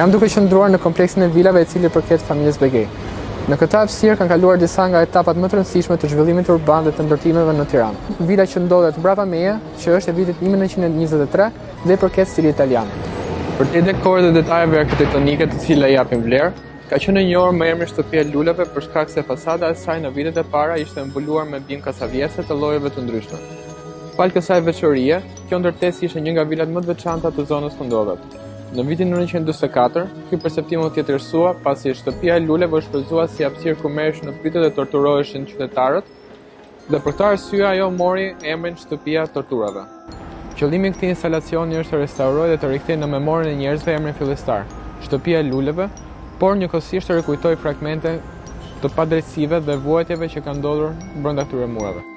Jam duke qëndruar në kompleksin e vilave i cili përket familjes Begej. Në këtë hapësirë kanë kaluar disa nga etapat më të rëndësishme të zhvillimit urban dhe të ndërtimeve në Tiranë. Vila që ndodhet brapa meje, që është e vitit 1923 dhe përket stilit italian. Për te dekorit dhe detajeve arkitektonike të cila i japin vlerë, ka qenë e njohur me emrin shtëpia e luleve për shkak se fasada e saj në vitet e para ishte mbuluar me bim kasavjese të llojeve të ndryshme. Falë kësaj veçorie, kjo ndërtesë ishte një nga vilat më të veçanta të zonës ku ndodhet. Në vitin 1944, ky perceptim u tjetërsua pasi shtëpia e luleve u shfrytëzua si hapësirë ku merreshin në pyetje dhe torturoheshin qytetarët, dhe për këtë arsye ajo mori emrin shtëpia e torturave. Qëllimi i këtij instalacioni është të restaurojë dhe të rikthejë në memorien e njerëzve emrin fillistar, shtëpia e luleve, por njëkohësisht të rikujtojë fragmente të padrejtësive dhe vuajtjeve që kanë ndodhur brenda këtyre mureve.